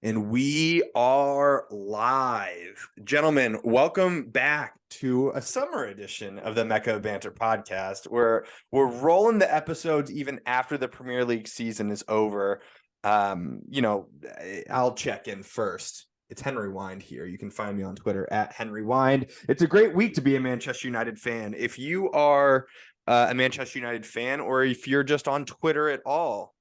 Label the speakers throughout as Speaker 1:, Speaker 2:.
Speaker 1: And we are live. Gentlemen, welcome back to a summer edition of the Mecca of Banter podcast, where we're rolling the episodes even after the Premier League season is over. I'll check in first. It's Henry Wind here. You can find me on Twitter at Henry Wind. It's a great week to be a Manchester United fan. If you are a Manchester United fan, or if you're just on Twitter at all,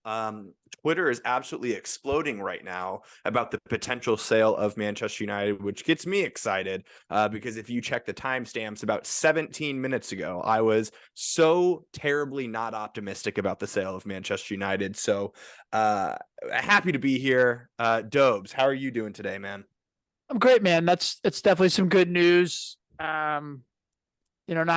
Speaker 1: Twitter is absolutely exploding right now about the potential sale of Manchester United, which gets me excited because if you check the timestamps, about 17 minutes ago, I was so terribly not optimistic about the sale of Manchester United. So happy to be here. Dobes, how are you doing today, man?
Speaker 2: I'm great, man. It's definitely some good news. Not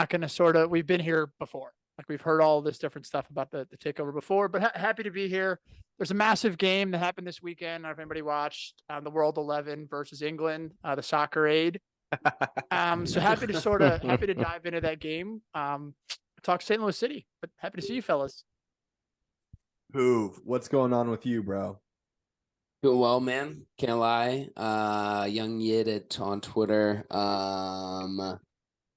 Speaker 2: going to we've been here before. Like we've heard all this different stuff about the takeover before, but happy to be here. There's a massive game that happened this weekend. I don't know if anybody watched the World 11 versus England, the soccer aid. So happy to dive into that game. Talk St. Louis City, but happy to see you fellas.
Speaker 1: Hoove, what's going on with you, bro?
Speaker 3: Doing well, man. Can't lie. Young Yid on Twitter.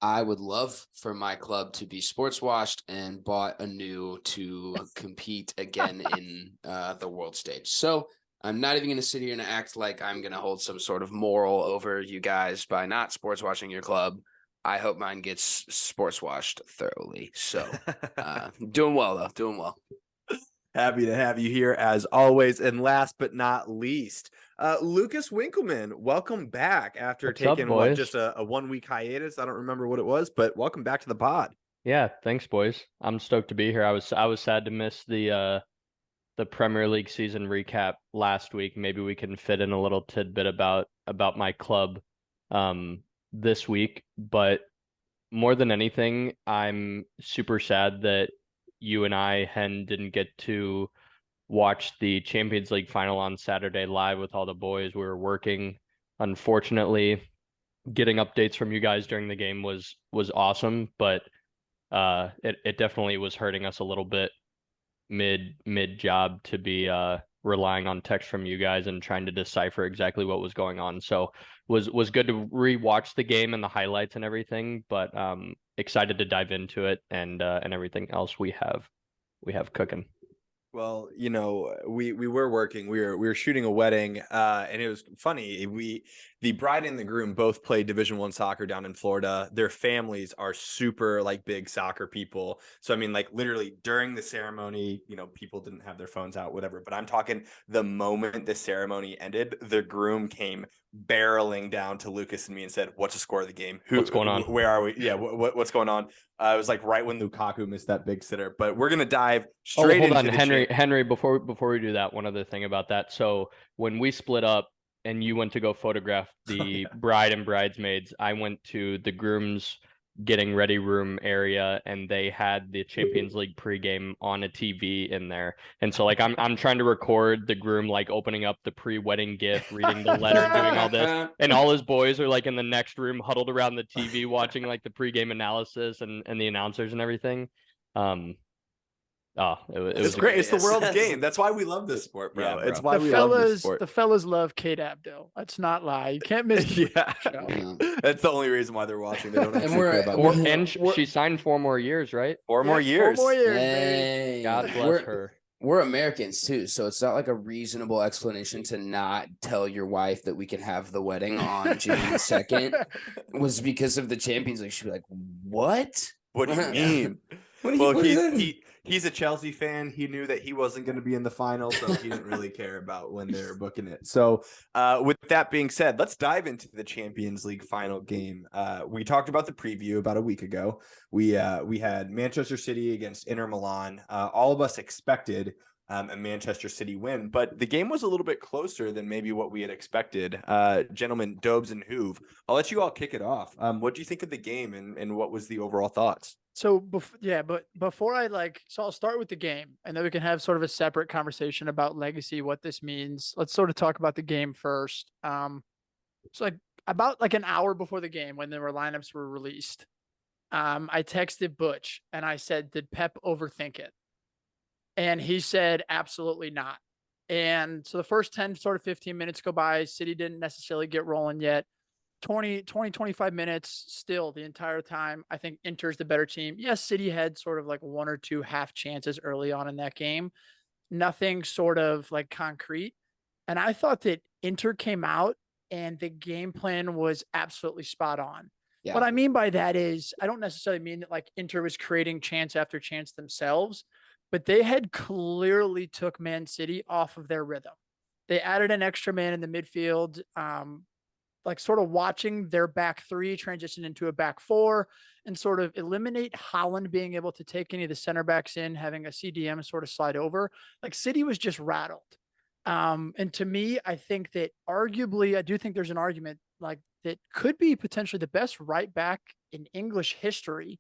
Speaker 3: I would love for my club to be sports washed and bought anew to compete again in the world stage. So I'm not even going to sit here and act like I'm going to hold some sort of moral over you guys by not sports washing your club. I hope mine gets sports washed thoroughly. So doing well, though. Doing well.
Speaker 1: Happy to have you here as always. And last but not least, Lucas Winkleman, welcome back after taking just a 1 week hiatus. I don't remember what it was, but welcome back to the pod.
Speaker 4: Yeah, thanks, boys. I'm stoked to be here. I was sad to miss the Premier League season recap last week. Maybe we can fit in a little tidbit about my club this week. But more than anything, I'm super sad that you and I, Hen, didn't get to watch the Champions League final on Saturday live with all the boys. We were working. Unfortunately, getting updates from you guys during the game was awesome, but it definitely was hurting us a little bit mid job to be relying on text from you guys and trying to decipher exactly what was going on. So was good to rewatch the game and the highlights and everything, but excited to dive into it and everything else we have cooking.
Speaker 1: Well, we were working. We were shooting a wedding, and it was funny. The bride and the groom both played Division I soccer down in Florida. Their families are super big soccer people. So I mean, literally during the ceremony, people didn't have their phones out, whatever. But I'm talking the moment the ceremony ended, the groom came barreling down to Lucas and me and said, "What's the score of the game?
Speaker 4: What's going on?
Speaker 1: Where are we? Yeah, what's going on?" It was right when Lukaku missed that big sitter. But we're gonna dive straight into
Speaker 4: Henry. Before we do that, one other thing about that. So when we split up and you went to go photograph the bride and bridesmaids, I went to the groom's getting ready room area, and they had the Champions League pregame on a TV in there. And so I'm trying to record the groom opening up the pre-wedding gift, reading the letter, doing all this, and all his boys are in the next room huddled around the TV watching the pregame analysis and the announcers and everything. It was
Speaker 1: great. It's the world's game. That's why we love this sport, bro.
Speaker 4: Yeah,
Speaker 1: it's why we love this sport.
Speaker 2: The fellas love Kate Abdo. Let's not lie. You can't miss the
Speaker 1: show. That's the only reason why they're watching. They don't have
Speaker 4: she signed 4 more years, right?
Speaker 1: 4 more years.
Speaker 2: 4 more years.
Speaker 3: Hey,
Speaker 4: God bless her.
Speaker 3: We're Americans too, so it's not a reasonable explanation to not tell your wife that we can have the wedding on June 2nd was because of the Champions League. She'd be like, "What?
Speaker 1: What do you mean?" He's a Chelsea fan. He knew that he wasn't going to be in the final, so he didn't really care about when they were booking it. So with that being said, let's dive into the Champions League final game. We talked about the preview about a week ago. We had Manchester City against Inter Milan. All of us expected a Manchester City win, but the game was a little bit closer than maybe what we had expected. Gentlemen, Dobes and Hoove, I'll let you all kick it off. What do you think of the game, and what was the overall thoughts?
Speaker 2: So, before I'll start with the game, and then we can have sort of a separate conversation about legacy, what this means. Let's sort of talk about the game first. So about an hour before the game, when the lineups were released, I texted Butch and I said, "Did Pep overthink it?" And he said, "Absolutely not." And so the first 10 sort of 15 minutes go by. City didn't necessarily get rolling yet. 25 minutes still the entire time. I think Inter's the better team. Yes, City had sort of like one or two half chances early on in that game. Nothing sort of like concrete. And I thought that Inter came out and the game plan was absolutely spot on.
Speaker 3: Yeah.
Speaker 2: What I mean by that is I don't necessarily mean that like Inter was creating chance after chance themselves, but they had clearly took Man City off of their rhythm. They added an extra man in the midfield, like sort of watching their back three transition into a back four and sort of eliminate Holland being able to take any of the center backs in, having a CDM sort of slide over. Like City was just rattled. And to me, I think that arguably, I do think there's an argument like that could be potentially the best right back in English history,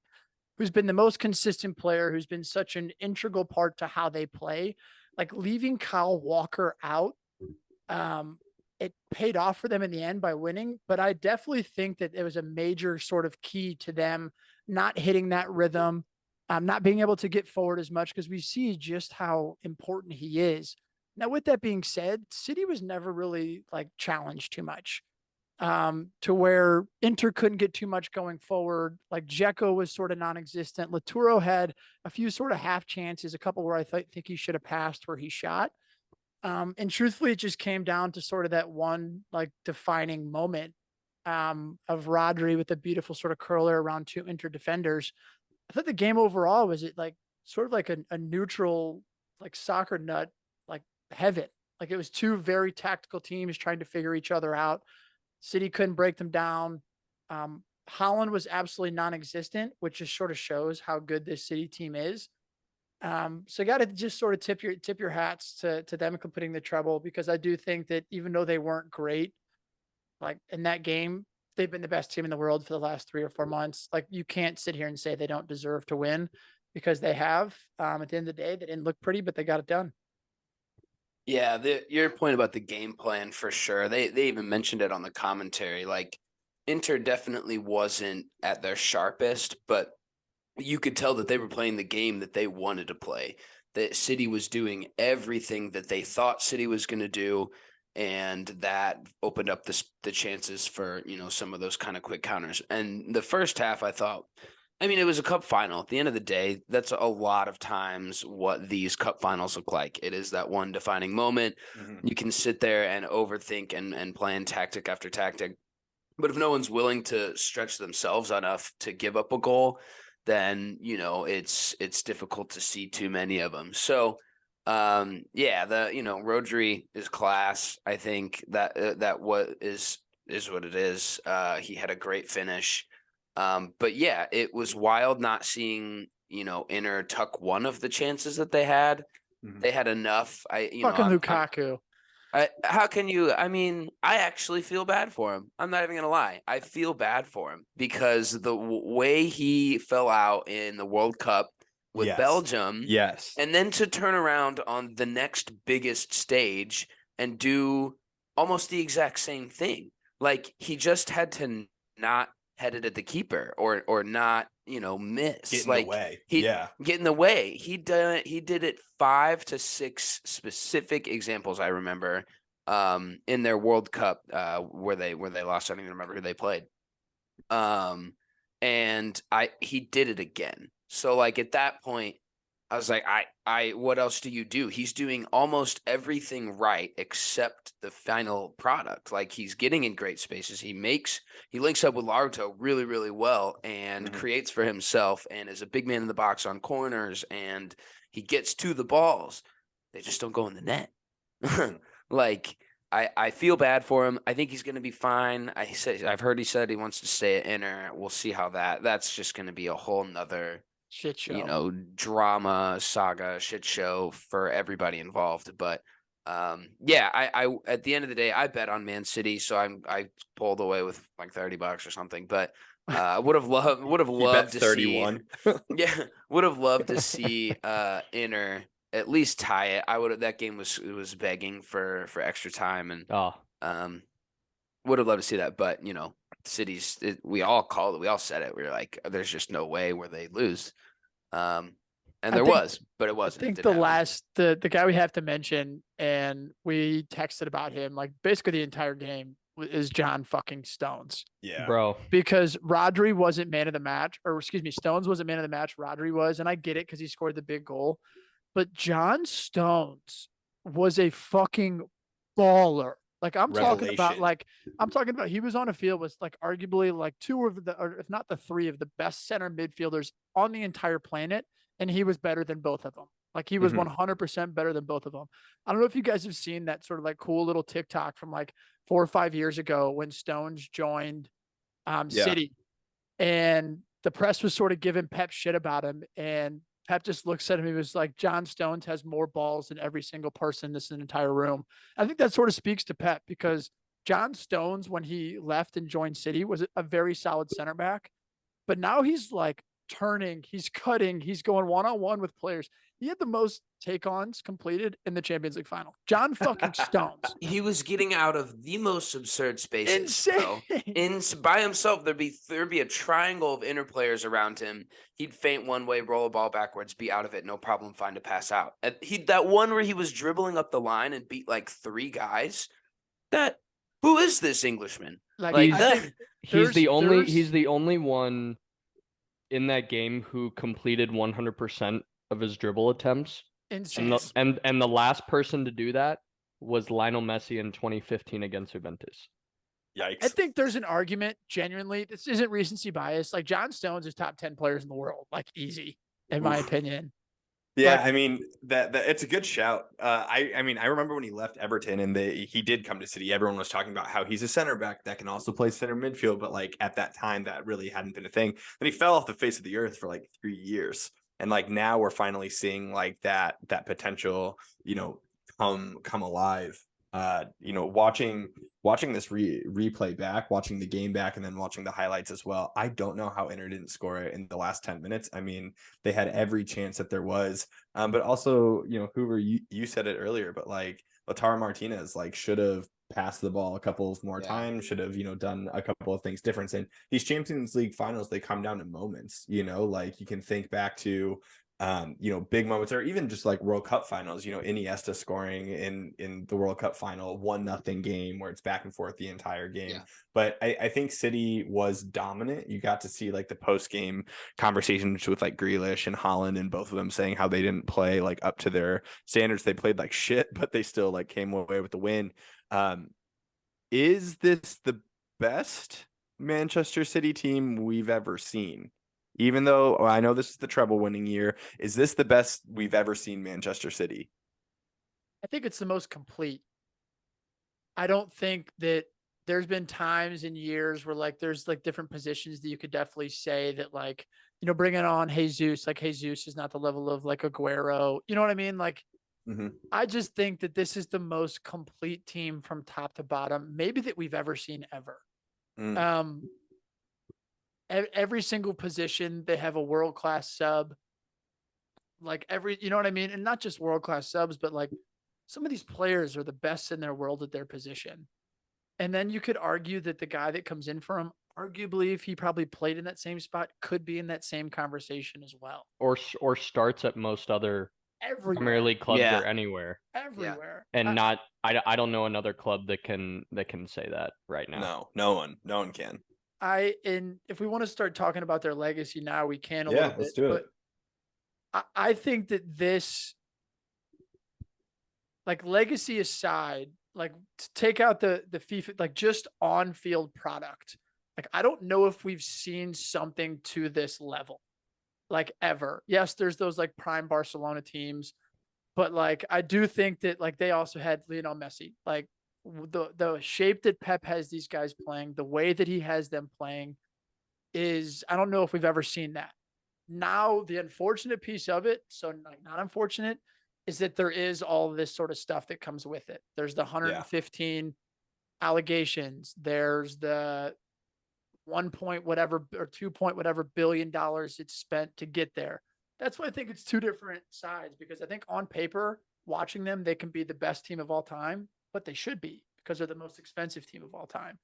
Speaker 2: who's been the most consistent player, who's been such an integral part to how they play. Like leaving Kyle Walker out, it paid off for them in the end by winning, but I definitely think that it was a major sort of key to them not hitting that rhythm, not being able to get forward as much because we see just how important he is. Now, with that being said, City was never really like challenged too much, to where Inter couldn't get too much going forward. Like Dzeko was sort of non-existent. Laturo had a few sort of half chances, a couple where I think he should have passed where he shot. And truthfully, it just came down to sort of that one like defining moment of Rodri with a beautiful sort of curler around two Inter defenders. I thought the game overall was it like sort of like a neutral, like soccer nut, like heaven. Like it was two very tactical teams trying to figure each other out. City couldn't break them down. Holland was absolutely non-existent, which just sort of shows how good this City team is. So you got to just sort of tip your hats to them completing the treble, because I do think that even though they weren't great, like in that game, they've been the best team in the world for the last 3 or 4 months. Like you can't sit here and say they don't deserve to win, because they have. At the end of the day, they didn't look pretty, but they got it done.
Speaker 3: Yeah, your point about the game plan for sure. They even mentioned it on the commentary. Like Inter definitely wasn't at their sharpest, but you could tell that they were playing the game that they wanted to play. That City was doing everything that they thought City was going to do, and that opened up the chances for, some of those kind of quick counters. And the first half, I thought, it was a cup final. At the end of the day, that's a lot of times what these cup finals look like. It is that one defining moment. Mm-hmm. You can sit there and overthink and plan tactic after tactic. But if no one's willing to stretch themselves enough to give up a goal, then, it's difficult to see too many of them. So, Rodri is class. I think that what is what it is. He had a great finish. But yeah, it was wild not seeing, Inter tuck one of the chances that they had. Mm-hmm. They had enough.
Speaker 2: Lukaku.
Speaker 3: How can you? I actually feel bad for him. I'm not even going to lie. I feel bad for him because the way he fell out in the World Cup with Belgium.
Speaker 1: Yes.
Speaker 3: And then to turn around on the next biggest stage and do almost the exact same thing. Like he just had to not head it at the keeper or not, miss.
Speaker 1: Get in the way.
Speaker 3: Get in the way. He did it 5 to 6 specific examples I remember in their World Cup where they lost. I don't even remember who they played. And he did it again. So like at that point, I was like, what else do you do? He's doing almost everything right except the final product. Like he's getting in great spaces. He links up with Lautaro really, really well and creates for himself and is a big man in the box on corners, and he gets to the balls. They just don't go in the net. Like I feel bad for him. I think he's going to be fine. I've heard he said he wants to stay at Inter. We'll see how that's just going to be a whole nother
Speaker 2: shit show,
Speaker 3: drama, saga, shit show for everybody involved. But I at the end of the day, I bet on Man City, so I pulled away with like $30 or something. But would have loved to
Speaker 1: 31.
Speaker 3: Would have loved to see Inter at least tie it. That game was begging for extra time, and would have loved to see that. But we all called it. We all said it. We were like, there's just no way where they lose. And
Speaker 2: I
Speaker 3: there
Speaker 2: think-
Speaker 3: was, but it
Speaker 2: I
Speaker 3: wasn't. It
Speaker 2: think
Speaker 3: didn't happen.
Speaker 2: the guy we have to mention, and we texted about him like basically the entire game, is John fucking Stones.
Speaker 1: Yeah.
Speaker 4: Bro.
Speaker 2: Because Rodri wasn't man of the match, or excuse me, Stones wasn't man of the match. Rodri was, and I get it because he scored the big goal. But John Stones was a fucking baller. Like I'm talking about,
Speaker 1: Revelation.
Speaker 2: he was on a field with like arguably like two of the, or if not the three of the best center midfielders on the entire planet, and he was better than both of them. Like he was
Speaker 1: Mhm.
Speaker 2: 100% better than both of them. I don't know if you guys have seen that sort of like cool little TikTok from like 4 or 5 years ago when Stones joined
Speaker 1: Yeah.
Speaker 2: City, and the press was sort of giving Pep shit about him, and Pep just looks at him. He was like, John Stones has more balls than every single person in this entire room. I think that sort of speaks to Pep, because John Stones, when he left and joined City, was a very solid center back. But now he's like turning, he's cutting, he's going one-on-one with players. He had the most take-ons completed in the Champions League final. John fucking Stones.
Speaker 3: He was getting out of the most absurd spaces. Bro.
Speaker 2: Insane.
Speaker 3: By himself, there'd be a triangle of inner players around him. He'd feint one way, roll a ball backwards, be out of it, no problem, find a pass out. That one where he was dribbling up the line and beat like 3 guys. Who is this Englishman?
Speaker 2: Like,
Speaker 3: Like
Speaker 2: I
Speaker 3: that.
Speaker 2: think
Speaker 4: He's the
Speaker 2: there's-
Speaker 4: only one in that game who completed 100% of his dribble attempts.
Speaker 2: insane.
Speaker 4: And the last person to do that was Lionel Messi in 2015 against Juventus.
Speaker 1: Yikes.
Speaker 2: I think there's an argument, genuinely. This isn't recency bias. Like John Stones is top 10 players in the world, like easy, in my
Speaker 1: Oof.
Speaker 2: opinion.
Speaker 1: Yeah,
Speaker 2: Like-
Speaker 1: I mean that it's a good shout. I mean I remember when he left Everton and he did come to City. Everyone was talking about how he's a center back that can also play center midfield, but like at that time that really hadn't been a thing. Then he fell off the face of the earth for like 3 years, and like now we're finally seeing like that potential, come alive. Watching this replay back, watching the game back, and then watching the highlights as well. I don't know how Inter didn't score it in the last 10 minutes. I mean, they had every chance that there was. But also, Hoover, you said it earlier, but like Lautaro Martinez like should have passed the ball a couple of more times, should have, done a couple of things different. And these Champions League finals, they come down to moments, like you can think back to big moments, or even just like World Cup finals, Iniesta scoring in the World Cup final, 1-0 game where it's back and forth the entire game.
Speaker 3: Yeah.
Speaker 1: But I think City was dominant. You got to see like the post-game conversations with like Grealish and Haaland, and both of them saying how they didn't play like up to their standards. They played like shit, but they still like came away with the win. Is this the best Manchester City team we've ever seen? Even though I know this is the treble winning year, is this the best we've ever seen Manchester City?
Speaker 2: I think it's the most complete. I don't think that there's been times in years where like there's like different positions that you could definitely say that like, bringing on Jesus, like Jesus is not the level of like Aguero. You know what I mean? Like, I just think that this is the most complete team from top to bottom, maybe that we've ever seen ever. Every single position, they have a world-class sub. Like you know what I mean? And not just world-class subs, but like some of these players are the best in their world at their position. And then you could argue that the guy that comes in for him, arguably, if he probably played in that same spot, could be in that same conversation as well.
Speaker 4: Or starts at most other Premier League clubs or anywhere.
Speaker 2: Everywhere.
Speaker 4: And I don't know another club that can say that right now.
Speaker 1: No one can.
Speaker 2: And if we want to start talking about their legacy now, we can a little bit.
Speaker 1: Let's do it.
Speaker 2: But I think that this, like legacy aside, like to take out the FIFA, like just on-field product. Like I don't know if we've seen something to this level, like ever. Yes, there's those like prime Barcelona teams, but like I do think that like they also had Lionel Messi. Like the shape that Pep has these guys playing, the way that he has them playing is, I don't know if we've ever seen that. Now, the unfortunate piece of it, so like not unfortunate, is that there is all this sort of stuff that comes with it. There's the 115 allegations. There's the 1 point whatever or 2 point whatever billion dollars it's spent to get there. That's why I think it's two different sides, because I think on paper, watching them, they can be the best team of all time, but they should be because they're the most expensive team of all time.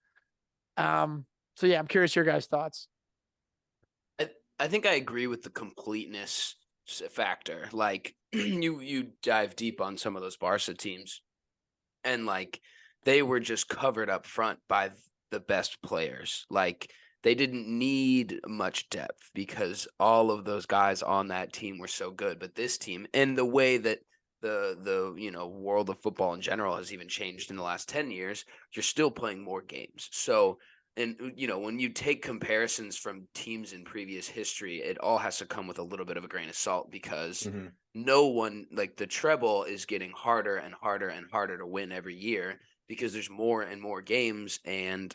Speaker 2: So yeah, I'm curious your guys' thoughts.
Speaker 3: I think I agree with the completeness factor. Like you dive deep on some of those Barca teams, and like they were just covered up front by the best players. Like they didn't need much depth because all of those guys on that team were so good. But this team, and the way that the world of football in general has even changed in the last 10 years, you're still playing more games. So, and when you take comparisons from teams in previous history, it all has to come with a little bit of a grain of salt, because no one, like, the treble is getting harder and harder and harder to win every year because there's more and more games, and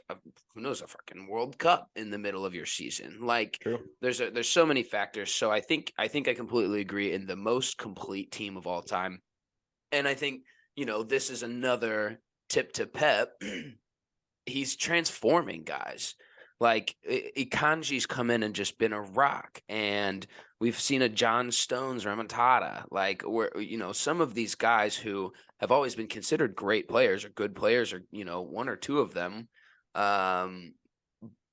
Speaker 3: who knows, a fucking World Cup in the middle of your season. Like,
Speaker 1: True.
Speaker 3: there's so many factors. So I think I completely agree in the most complete team of all time. And I think, this is another tip to Pep. He's transforming guys. Like Ikanji's come in and just been a rock, and we've seen a John Stones remontada. Like, where some of these guys who have always been considered great players or good players, or one or two of them,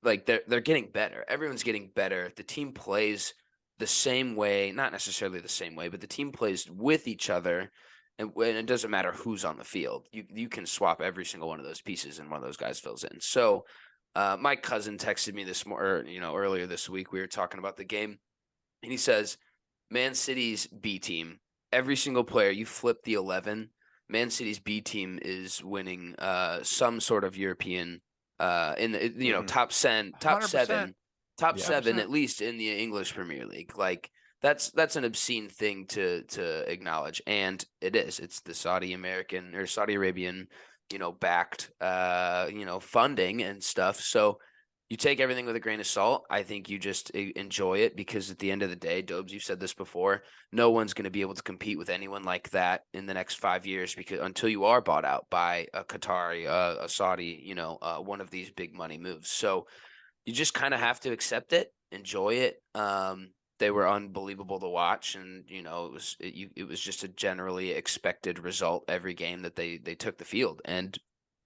Speaker 3: like they're getting better. Everyone's getting better. The team plays the same way, not necessarily the same way, but the team plays with each other. And it doesn't matter who's on the field. You can swap every single one of those pieces, and one of those guys fills in. So my cousin texted me earlier this week. We were talking about the game, and he says, Man City's B team, every single player, you flip the 11, Man City's B team is winning some sort of European in the top 7,
Speaker 2: 100%.
Speaker 3: top
Speaker 1: Yeah.
Speaker 3: 7
Speaker 2: 100%.
Speaker 3: at least in the English Premier League. Like, that's an obscene thing to acknowledge, and it is. It's the Saudi Arabian, backed, funding and stuff. So you take everything with a grain of salt. I think you just enjoy it, because at the end of the day, Dobes, you've said this before, no one's going to be able to compete with anyone like that in the next 5 years, because until you are bought out by a Qatari, a Saudi, one of these big money moves. So you just kind of have to accept it, enjoy it. They were unbelievable to watch, and it was just a generally expected result every game that they took the field, and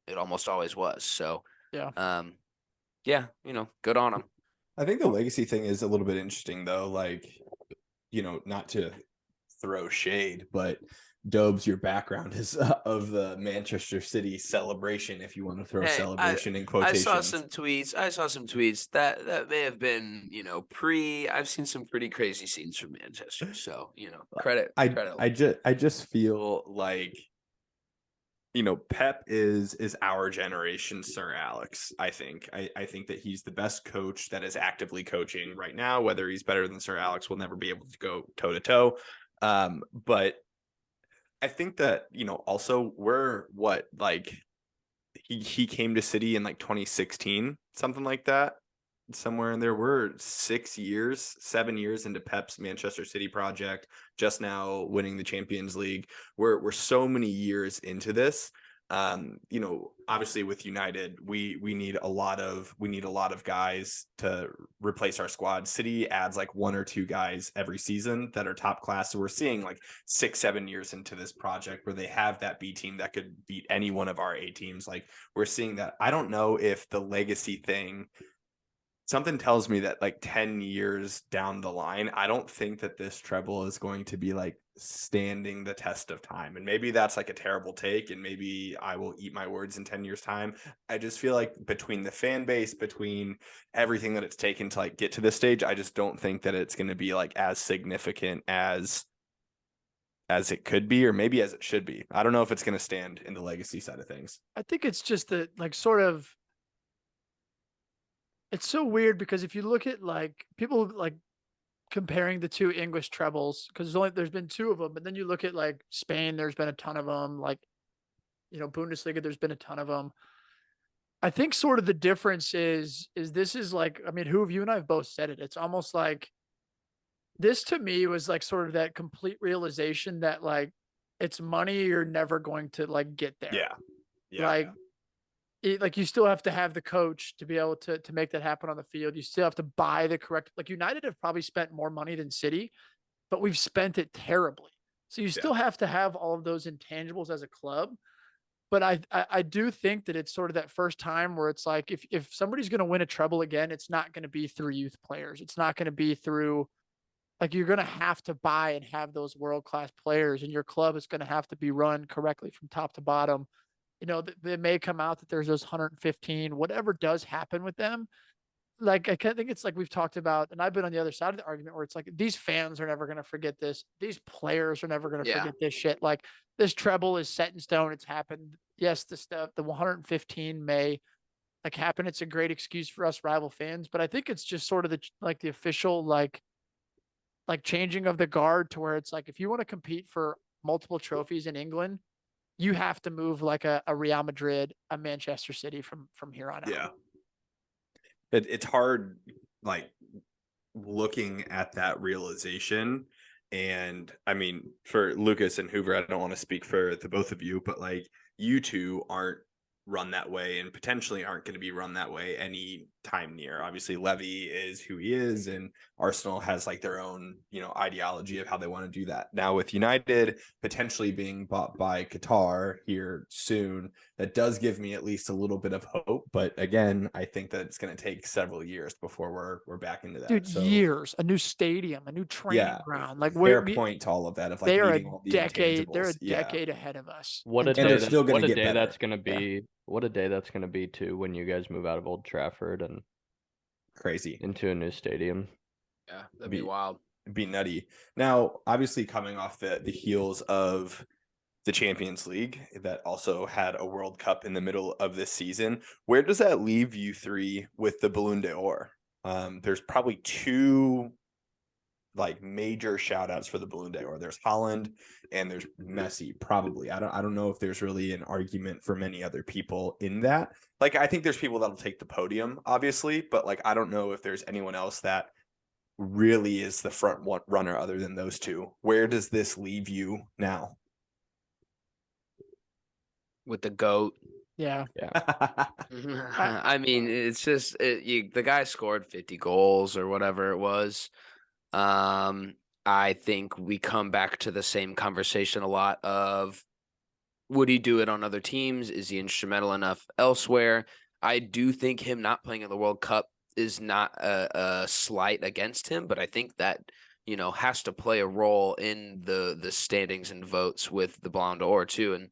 Speaker 3: it almost always was. So
Speaker 2: Yeah.
Speaker 3: good on them.
Speaker 1: I think the legacy thing is a little bit interesting, though. Like, not to throw shade, but Dobes, your background is of the Manchester City celebration, if you want to throw
Speaker 3: Hey,
Speaker 1: celebration in
Speaker 3: I
Speaker 1: quotations.
Speaker 3: saw some tweets that may have been I've seen some pretty crazy scenes from Manchester. So credit.
Speaker 1: I just feel like Pep is our generation Sir Alex. I think that he's the best coach that is actively coaching right now. Whether he's better than Sir Alex, we'll never be able to go toe to toe. But I think that also we're he came to City in like 2016, something like that, somewhere in there. We're 7 years into Pep's Manchester City project, just now winning the Champions League. We're so many years into this. Obviously with United, we need a lot of guys to replace our squad. City adds like 1 or 2 guys every season that are top class. So we're seeing like 6-7 years into this project where they have that B team that could beat any one of our A teams. Like, we're seeing that. I don't know if the legacy thing, something tells me that like 10 years down the line, I don't think that this treble is going to be like standing the test of time. And maybe that's like a terrible take, and maybe I will eat my words in 10 years time. I just feel like between the fan base, between everything that it's taken to like get to this stage, I just don't think that it's going to be like as significant as it could be, or maybe as it should be. I don't know if it's going to stand in the legacy side of things.
Speaker 2: I think it's just that, like, sort of, it's so weird because if you look at like people like comparing the 2 English trebles, because there's been 2 of them, but then you look at like Spain, there's been a ton of them. Like, Bundesliga, there's been a ton of them. I think sort of the difference is this is like, I mean, you and I have both said it. It's almost like this to me was like sort of that complete realization that like it's money, you're never going to like get there.
Speaker 1: Yeah.
Speaker 2: Like, like you still have to have the coach to be able to make that happen on the field. You still have to buy the correct, like United have probably spent more money than City, but we've spent it terribly. So you still have to have all of those intangibles as a club. But I do think that it's sort of that first time where it's like, if somebody's going to win a treble again, it's not going to be through youth players. It's not going to be through Like you're going to have to buy and have those world-class players, and your club is going to have to be run correctly from top to bottom. It may come out that there's those 115, whatever does happen with them. Like, I think it's like we've talked about, and I've been on the other side of the argument where it's like, these fans are never going to forget this. These players are never going to
Speaker 3: Yeah.
Speaker 2: forget this shit. Like this treble is set in stone. It's happened. Yes, the 115 may like happen. It's a great excuse for us rival fans, but I think it's just sort of the official, like changing of the guard to where it's like, if you want to compete for multiple trophies in England, you have to move like a Real Madrid, a Manchester City from here on out.
Speaker 1: Yeah. It's hard, like looking at that realization. And I mean, for Lucas and Hoover, I don't want to speak for the both of you, but like you two aren't run that way and potentially aren't going to be run that way any time near. Obviously, Levy is who he is, and Arsenal has like their own, ideology of how they want to do that. Now with United potentially being bought by Qatar here soon, that does give me at least a little bit of hope. But again, I think that it's going to take several years before we're back into that.
Speaker 2: Dude,
Speaker 1: So,
Speaker 2: years, a new stadium, a new training ground. Like
Speaker 1: fair point to all of that of like
Speaker 2: they're a
Speaker 1: meeting all the
Speaker 2: decade. They're a
Speaker 1: intangibles. Yeah.
Speaker 2: decade ahead of us.
Speaker 4: What a
Speaker 2: in
Speaker 4: day!
Speaker 1: And they're
Speaker 2: terms of-
Speaker 1: still going
Speaker 4: What
Speaker 1: to
Speaker 4: a
Speaker 1: get
Speaker 4: day
Speaker 1: better.
Speaker 4: that's going to be! What a day that's going to be too when you guys move out of Old Trafford and
Speaker 1: Crazy.
Speaker 4: into a new stadium.
Speaker 3: Yeah, that'd be wild.
Speaker 1: Be nutty. Now, obviously, coming off the heels of the Champions League that also had a World Cup in the middle of this season, where does that leave you three with the Ballon d'Or? There's probably two like major shout outs for the Ballon d'Or. There's Haaland and there's Messi. Probably. I don't know if there's really an argument for many other people in that. Like, I think there's people that'll take the podium, obviously, but like I don't know if there's anyone else that really is the front runner other than those two. Where does this leave you now?
Speaker 3: With the GOAT.
Speaker 2: Yeah.
Speaker 3: I mean, it's just the guy scored 50 goals or whatever it was. I think we come back to the same conversation a lot of, would he do it on other teams? Is he instrumental enough elsewhere? I do think him not playing in the World Cup is not a slight against him, but I think that, has to play a role in the standings and votes with the Ballon d'Or too. And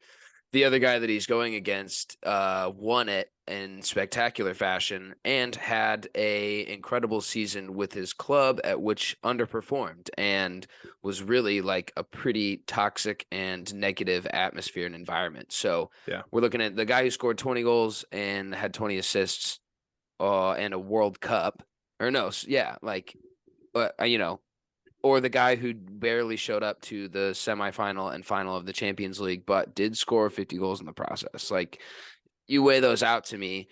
Speaker 3: the other guy that he's going against won it in spectacular fashion and had a incredible season with his club, at which underperformed and was really like a pretty toxic and negative atmosphere and environment. So
Speaker 1: yeah,
Speaker 3: we're looking at the guy who scored 20 goals and had 20 assists and a World Cup, or no, yeah, like, or the guy who barely showed up to the semifinal and final of the Champions League, but did score 50 goals in the process. Like, you weigh those out to me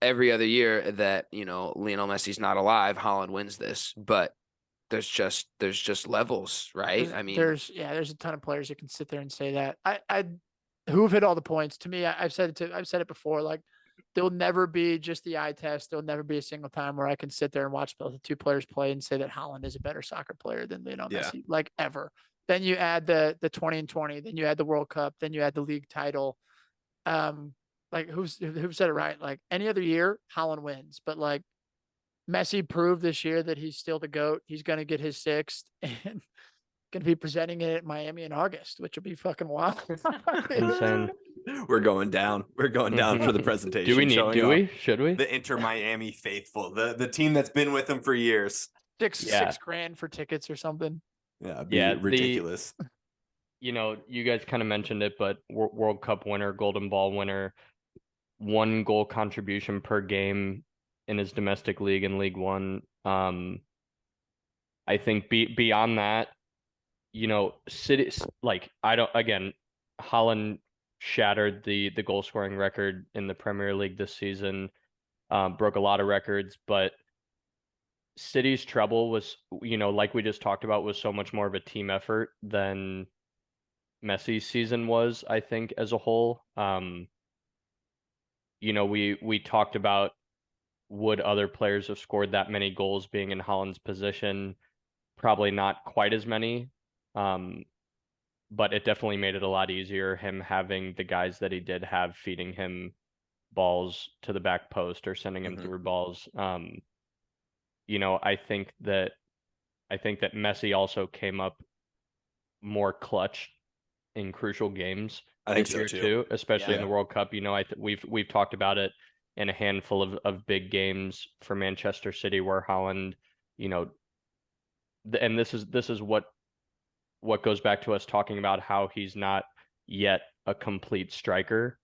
Speaker 3: every other year that, Lionel Messi's not alive, Haaland wins this, but there's just levels, right?
Speaker 2: There's a ton of players that can sit there and say that. I who have hit all the points. To me, I've said it before, like, there'll never be just the eye test. There'll never be a single time where I can sit there and watch both the two players play and say that Haaland is a better soccer player than Lionel Messi, like ever. Then you add the 20 and 20, then you add the World Cup, then you add the league title. Like who said it right? Like any other year, Haaland wins, but like Messi proved this year that he's still the GOAT. He's going to get his sixth and going to be presenting it at Miami in August, which will be fucking wild.
Speaker 4: Insane.
Speaker 1: We're going down. We're going down for the presentation.
Speaker 4: Should we?
Speaker 1: The Inter Miami faithful, the team that's been with them for years.
Speaker 2: Six grand for tickets or something.
Speaker 1: Yeah, ridiculous.
Speaker 4: You guys kind of mentioned it, but World Cup winner, Golden Ball winner, 1 goal contribution per game in his domestic league in League One. I think beyond that, City, like, Haaland shattered the goal scoring record in the Premier League this season, broke a lot of records, but City's treble was, like we just talked about, was so much more of a team effort than Messi's season was, I think, as a whole. We talked about, would other players have scored that many goals being in Haaland's position? Probably not quite as many. But it definitely made it a lot easier, him having the guys that he did have feeding him balls to the back post or sending him through balls. I think that I think that Messi also came up more clutch in crucial games
Speaker 1: I think
Speaker 4: this
Speaker 1: so
Speaker 4: year
Speaker 1: too.
Speaker 4: especially in
Speaker 1: Yeah.
Speaker 4: the World Cup. We've talked about it in a handful of big games for Manchester City where Haaland, and this is what goes back to us talking about how he's not yet a complete striker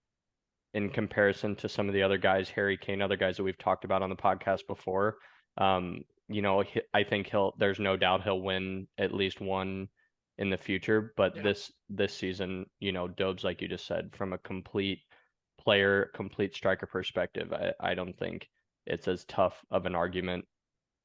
Speaker 4: in comparison to some of the other guys, Harry Kane, other guys that we've talked about on the podcast before. I think there's no doubt he'll win at least one in the future, but this season, Dobes, like you just said, from a complete player, complete striker perspective, I don't think it's as tough of an argument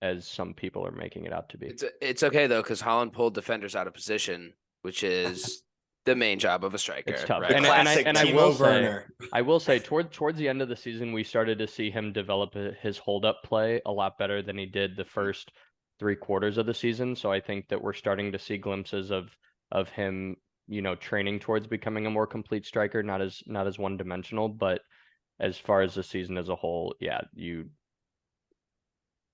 Speaker 4: as some people are making it out to be.
Speaker 3: It's okay though, because Holland pulled defenders out of position, which is the main job of a striker.
Speaker 4: It's tough.
Speaker 3: Right?
Speaker 1: The classic
Speaker 4: I
Speaker 1: Timo Werner.
Speaker 4: will say towards the end of the season, we started to see him develop his hold up play a lot better than he did the first 3/4 of the season. So I think that we're starting to see glimpses of him, training towards becoming a more complete striker, not as one dimensional. But as far as the season as a whole,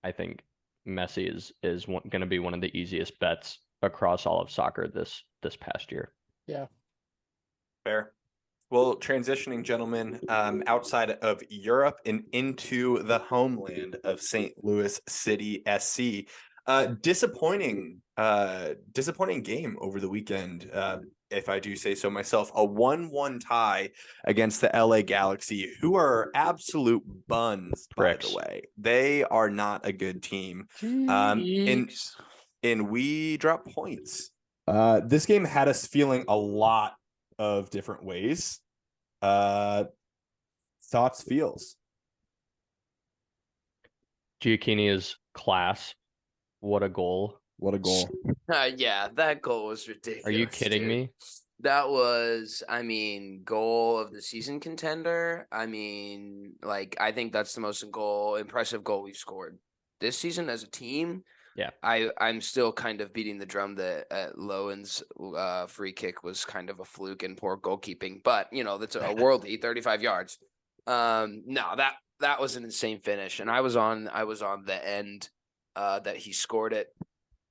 Speaker 4: I think Messi is going to be one of the easiest bets across all of soccer this past year.
Speaker 2: Yeah.
Speaker 1: Fair. Well, transitioning, gentlemen, outside of Europe and into the homeland of St. Louis City SC. Disappointing game over the weekend, if I do say so myself. A 1-1 tie against the LA Galaxy, who are absolute buns, by the way. They are not a good team. And we dropped points. This game had us feeling a lot of different ways. Thoughts, feels.
Speaker 4: Giacchini is class. What a goal.
Speaker 1: What a goal.
Speaker 3: Yeah, that goal was ridiculous.
Speaker 4: Are you kidding me?
Speaker 3: That was, goal of the season contender. I think that's the most impressive goal we've scored this season as a team.
Speaker 4: Yeah.
Speaker 3: I'm still kind of beating the drum that Lowen's free kick was kind of a fluke and poor goalkeeping, but that's a worldie, 35 yards. No, that was an insane finish, and I was on the end that he scored it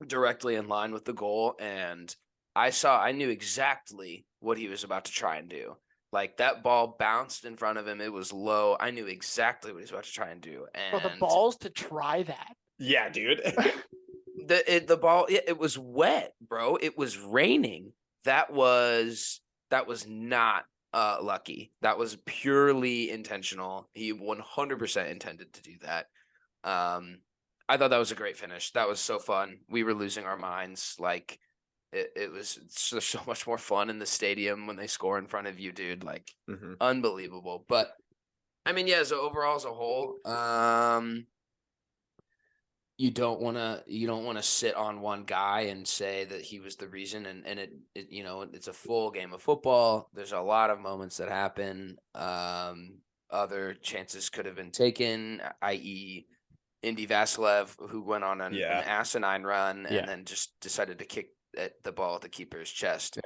Speaker 3: directly in line with the goal, and I knew exactly what he was about to try and do. Like, that ball bounced in front of him. It was low. I knew exactly what he was about to try and do. And
Speaker 2: the balls to try that.
Speaker 1: Yeah, dude.
Speaker 3: the ball, it was wet, bro. It was raining. That was not lucky. That was purely intentional. He 100% intended to do that. I thought that was a great finish. That was so fun. We were losing our minds. Like, it was so much more fun in the stadium when they score in front of you, dude. Like, unbelievable. But so overall as a whole, you don't want to sit on one guy and say that he was the reason. And it's a full game of football. There's a lot of moments that happen. Other chances could have been taken, i.e. Indy Vasilev, who went on an asinine run and then just decided to kick the ball at the keeper's chest.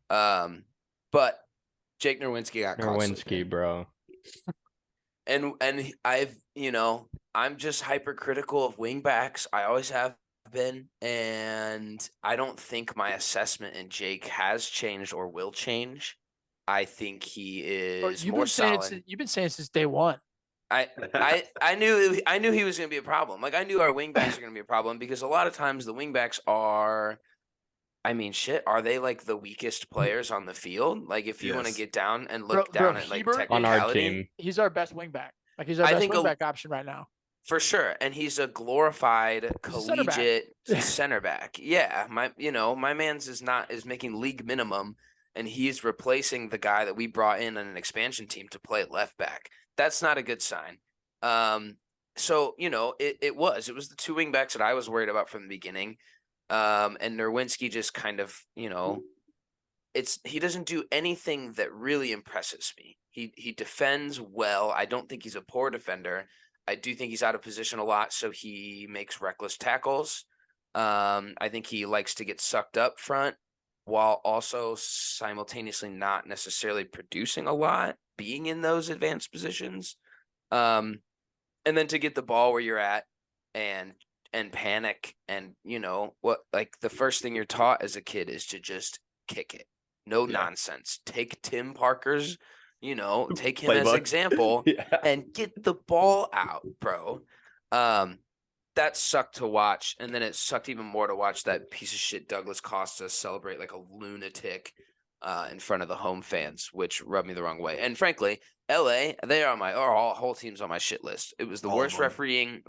Speaker 4: Yeah.
Speaker 3: But Jake Nerwinski got caught.
Speaker 4: Nerwinski, bro.
Speaker 3: And I'm just hypercritical of wingbacks. I always have been, and I don't think my assessment in Jake has changed or will change. I think he is more solid.
Speaker 2: You've been saying since day one.
Speaker 3: I knew he was going to be a problem. Like, I knew our wingbacks are going to be a problem because a lot of times the wingbacks are, are they like the weakest players on the field? Like, if you want to get down and look down at like technicality,
Speaker 4: on our team,
Speaker 2: he's our best wingback. Like, he's our best wingback option right now.
Speaker 3: For sure. And he's a glorified collegiate center back. Yeah. My man's is making league minimum, and he's replacing the guy that we brought in on an expansion team to play left back. That's not a good sign. So, it was the two wing backs that I was worried about from the beginning. And Nerwinski just kind of, he doesn't do anything that really impresses me. He defends well. I don't think he's a poor defender. I do think he's out of position a lot, so he makes reckless tackles. I think he likes to get sucked up front while also simultaneously not necessarily producing a lot, being in those advanced positions. And then to get the ball where you're at and and panic. And, what, like the first thing you're taught as a kid is to just kick it. No nonsense. Take Tim Parker's, take him as
Speaker 1: Playbook.
Speaker 3: example and get the ball out, bro. That sucked to watch. And then it sucked even more to watch that piece of shit Douglas Costa celebrate like a lunatic in front of the home fans, which rubbed me the wrong way. And frankly, LA, they are our whole team's on my shit list. It was the worst refereeing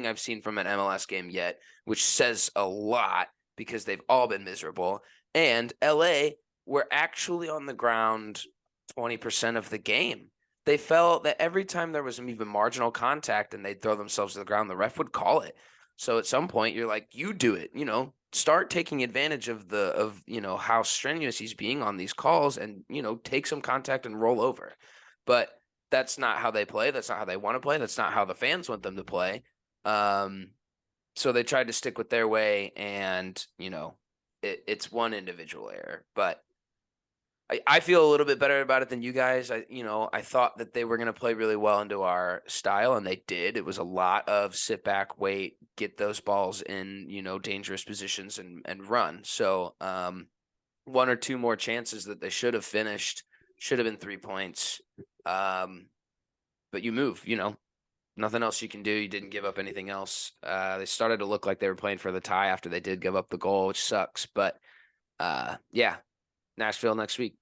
Speaker 3: I've seen from an MLS game yet, which says a lot because they've all been miserable. And LA were actually on the ground 20% of the game. They felt that every time there was even marginal contact and they'd throw themselves to the ground, the ref would call it. So at some point you're like, you do it, start taking advantage of how strenuous he's being on these calls and, take some contact and roll over. But that's not how they play. That's not how they want to play. That's not how the fans want them to play. So they tried to stick with their way and, it's one individual error, but I feel a little bit better about it than you guys. I thought that they were going to play really well into our style, and they did. It was a lot of sit back, wait, get those balls in, dangerous positions and run. So one or two more chances that they should have finished, should have been 3 points. But you move, nothing else you can do. You didn't give up anything else. They started to look like they were playing for the tie after they did give up the goal, which sucks. But yeah, Nashville next week.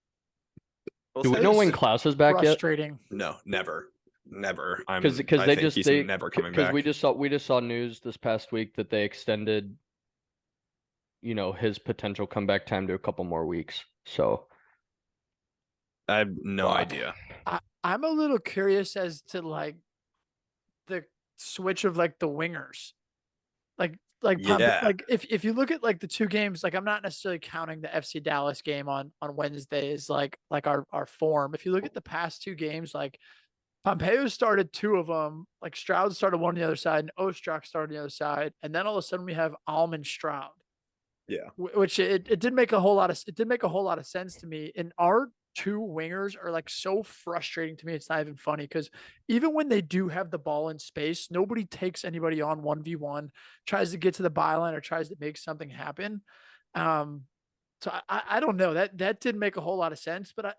Speaker 4: Do we know when Klaus is back yet?
Speaker 2: Frustrating.
Speaker 1: No, never.
Speaker 4: Because
Speaker 1: he's never coming back.
Speaker 4: Because we just saw news this past week that they extended, his potential comeback time to a couple more weeks. So
Speaker 1: I have no idea.
Speaker 2: I'm a little curious as to like the switch of like the wingers, like if you look at like the two games, like I'm not necessarily counting the FC Dallas game on Wednesday as like our form. If you look at the past two games, like Pompeo started two of them, like Stroud started one on the other side and Ostrak started on the other side, and then all of a sudden we have Alm Stroud.
Speaker 1: Yeah,
Speaker 2: which it did make a whole lot of sense to me. And our two wingers are like so frustrating to me. It's not even funny because even when they do have the ball in space, nobody takes anybody on 1v1, tries to get to the byline or tries to make something happen. So I don't know, that did make a whole lot of sense. But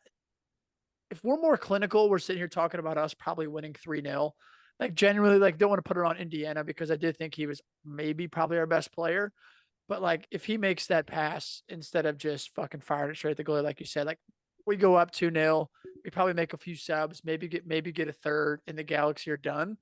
Speaker 2: if we're more clinical, we're sitting here talking about us probably winning 3-0. Like genuinely, like don't want to put it on Indiana because I did think he was probably our best player. But like if he makes that pass instead of just fucking firing it straight at the goalie, like you said, like we go up 2-0, we probably make a few subs, maybe get a third, and the Galaxy are done.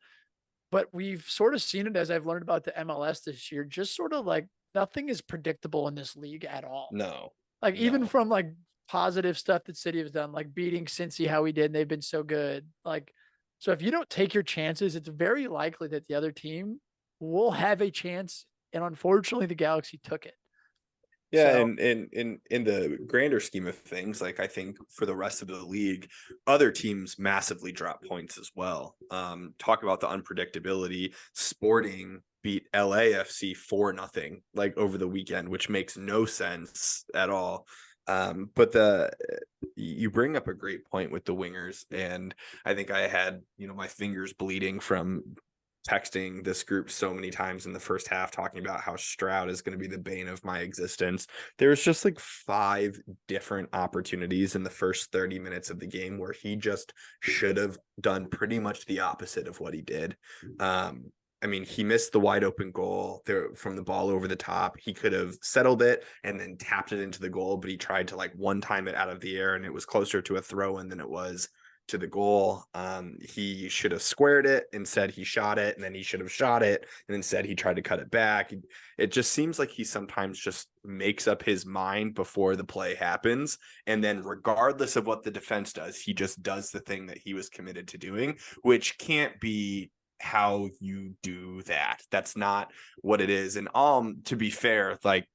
Speaker 2: But we've sort of seen it as I've learned about the MLS this year, just sort of like nothing is predictable in this league at all.
Speaker 1: No.
Speaker 2: Like even from like positive stuff that City has done, like beating Cincy how we did, and they've been so good. Like, so if you don't take your chances, it's very likely that the other team will have a chance. And unfortunately, the Galaxy took it.
Speaker 1: Yeah, so, and in the grander scheme of things, like I think for the rest of the league, other teams massively drop points as well. Talk about the unpredictability. Sporting beat LAFC 4-0 like over the weekend, which makes no sense at all. But you bring up a great point with the wingers, and I think I had my fingers bleeding from texting this group so many times in the first half talking about how Stroud is going to be the bane of my existence. There's just like 5 different opportunities in the first 30 minutes of the game where he just should have done pretty much the opposite of what he did. I mean, he missed the wide open goal there from the ball over the top. He could have settled it and then tapped it into the goal, but he tried to like one time it out of the air, and it was closer to a throw in than it was to the goal. He should have squared it. Instead, he shot it, and then he should have shot it, and instead he tried to cut it back. It just seems like he sometimes just makes up his mind before the play happens, and then regardless of what the defense does, he just does the thing that he was committed to doing, which can't be how you do that. That's not what it is. And to be fair, like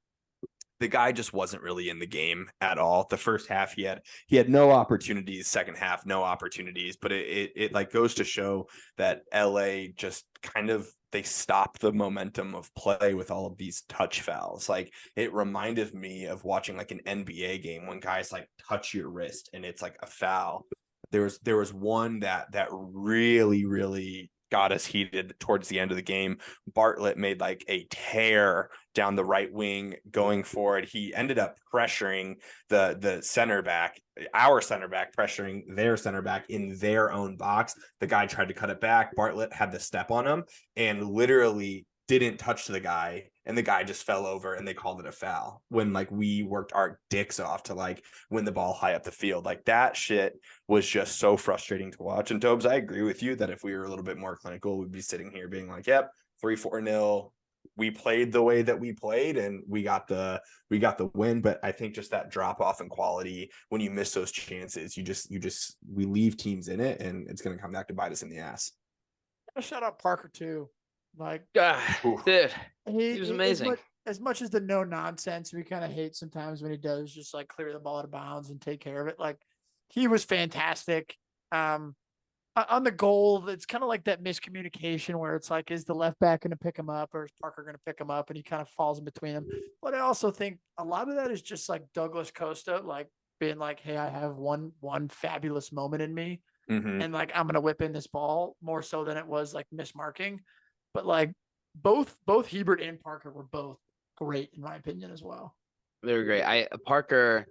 Speaker 1: the guy just wasn't really in the game at all. The first half he had no opportunities, second half no opportunities, but it like goes to show that LA just kind of they stopped the momentum of play with all of these touch fouls. Like it reminded me of watching like an NBA game when guys like touch your wrist and it's like a foul. There was one that really got us heated towards the end of the game. Bartlett made like a tear down the right wing going forward. He ended up pressuring the center back, our center back, pressuring their center back in their own box. The guy tried to cut it back. Bartlett had the step on him and literally didn't touch the guy, and the guy just fell over, and they called it a foul when like we worked our dicks off to like win the ball high up the field. Like that shit was just so frustrating to watch. And Tobes, I agree with you that if we were a little bit more clinical, we'd be sitting here being like, yep, 3-4-0. We played the way that we played and we got the win. But I think just that drop off in quality when you miss those chances, we leave teams in it, and it's going to come back to bite us in the ass.
Speaker 2: Shout out Parker too. Like,
Speaker 3: Dude, he was amazing.
Speaker 2: As much as the no nonsense we kind of hate sometimes when he does just like clear the ball out of bounds and take care of it, like he was fantastic. On the goal, it's kind of like that miscommunication where it's like, is the left back going to pick him up or is Parker going to pick him up? And he kind of falls in between them. But I also think a lot of that is just like Douglas Costa, like being like, hey, I have one fabulous moment in me.
Speaker 1: Mm-hmm.
Speaker 2: And like, I'm going to whip in this ball more so than it was like mismarking. But like both Hebert and Parker were both great in my opinion as well.
Speaker 3: They were great. Parker,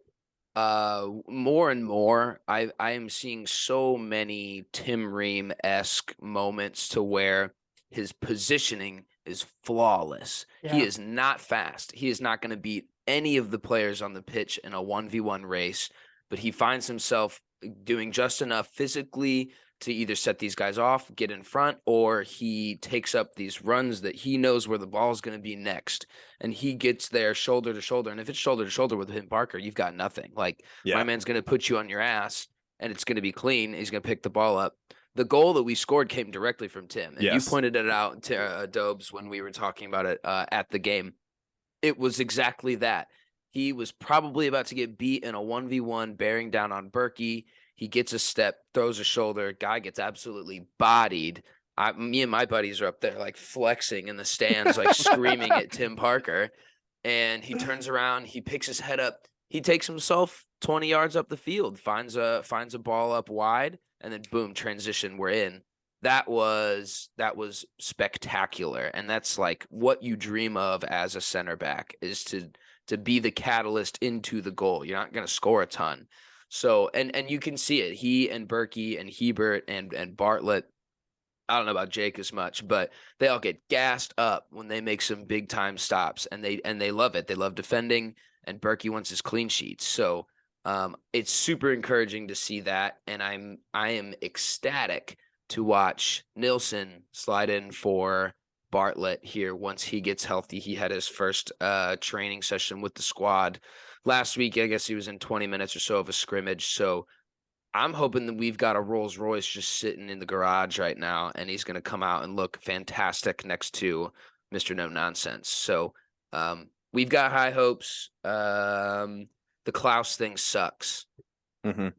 Speaker 3: more and more, I am seeing so many Tim Ream-esque moments to where his positioning is flawless.
Speaker 2: Yeah.
Speaker 3: He is not fast. He is not going to beat any of the players on the pitch in a 1v1 race, but he finds himself doing just enough physically to either set these guys off, get in front, or he takes up these runs that he knows where the ball is going to be next. And he gets there shoulder to shoulder. And if it's shoulder to shoulder with him, Parker, you've got nothing. Like, my man's going to put you on your ass and it's going to be clean. He's going to pick the ball up. The goal that we scored came directly from Tim. And you pointed it out to Dobes when we were talking about it at the game. It was exactly that. He was probably about to get beat in a 1v1, bearing down on Berkey. He gets a step, throws a shoulder, guy gets absolutely bodied. Me and my buddies are up there like flexing in the stands, like screaming at Tim Parker. And he turns around, he picks his head up, he takes himself 20 yards up the field, finds a ball up wide, and then boom, transition, we're in. That was spectacular. And that's like what you dream of as a center back, is to be the catalyst into the goal. You're not going to score a ton. So, and you can see it. He and Berkey and Hebert and Bartlett, I don't know about Jake as much, but they all get gassed up when they make some big time stops, and they love it. They love defending, and Berkey wants his clean sheets. So it's super encouraging to see that, and I am ecstatic to watch Nilsson slide in for Bartlett here once he gets healthy. He had his first training session with the squad last week. I guess he was in 20 minutes or so of a scrimmage. So I'm hoping that we've got a Rolls Royce just sitting in the garage right now, and he's going to come out and look fantastic next to Mr. No Nonsense. So we've got high hopes. The Klaus thing sucks.
Speaker 1: Mm-hmm.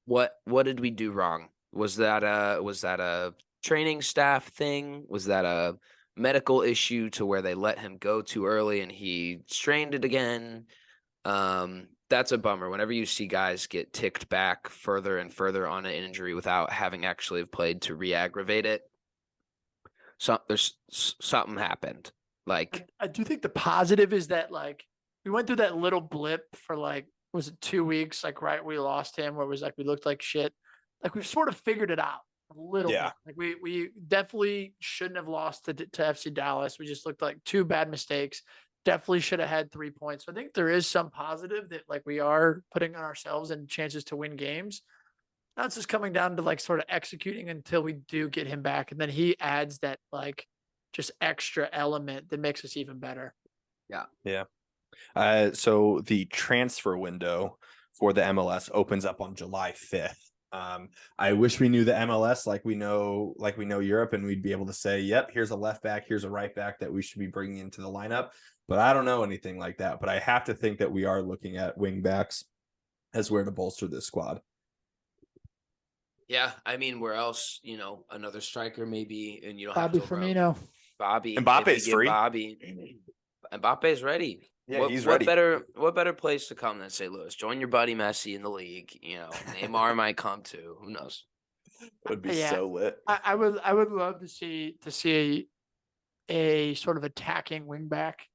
Speaker 3: What did we do wrong? Was that a training staff thing? Was that a medical issue to where they let him go too early and he strained it again? That's a bummer. Whenever you see guys get ticked back further and further on an injury without having actually played to re-aggravate it, there's something happened. Like,
Speaker 2: I do think the positive is that like we went through that little blip for like, was it 2 weeks? Like, right, we lost him, where it was like we looked like shit. Like, we've sort of figured it out a little bit. Like, we definitely shouldn't have lost to FC Dallas. We just looked like 2 bad mistakes. Definitely should have had 3 points. So I think there is some positive that like we are putting on ourselves and chances to win games. Now it's just coming down to like sort of executing until we do get him back. And then he adds that like just extra element that makes us even better.
Speaker 1: Yeah. So the transfer window for the MLS opens up on July 5th. I wish we knew the MLS like we know Europe, and we'd be able to say, yep, here's a left back, here's a right back that we should be bringing into the lineup. But I don't know anything like that. But I have to think that we are looking at wing backs as where to bolster this squad.
Speaker 3: yeah, I mean, where else? Another striker maybe, and you don't
Speaker 2: Bobby
Speaker 3: have to
Speaker 2: Firmino.
Speaker 3: Bobby,
Speaker 1: Mbappe's free.
Speaker 3: Mbappe's ready.
Speaker 1: Yeah, he's ready.
Speaker 3: What better place to come than St. Louis? Join your buddy Messi in the league. Neymar might come too. Who knows?
Speaker 1: Would be
Speaker 2: Yeah.
Speaker 1: so lit.
Speaker 2: I would love to see a sort of attacking wing back,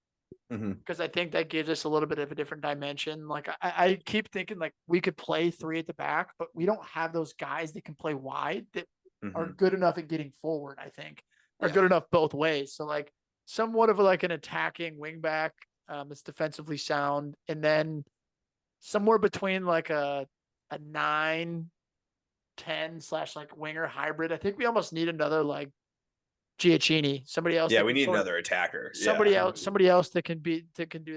Speaker 1: Mhm.
Speaker 2: because I think that gives us a little bit of a different dimension. Like I keep thinking like we could play three at the back, but we don't have those guys that can play wide that are
Speaker 1: Mhm.
Speaker 2: good enough at getting forward, I think, are
Speaker 3: Yeah.
Speaker 2: good enough both ways. So like somewhat of like an attacking wing back that's defensively sound, and then somewhere between like a 9-10 / like winger hybrid. I think we almost need another like Giacchini, somebody else.
Speaker 1: Yeah,
Speaker 2: that
Speaker 1: we
Speaker 2: can
Speaker 1: need
Speaker 2: sort of-
Speaker 1: another attacker.
Speaker 2: Somebody
Speaker 1: Yeah.
Speaker 2: else that can do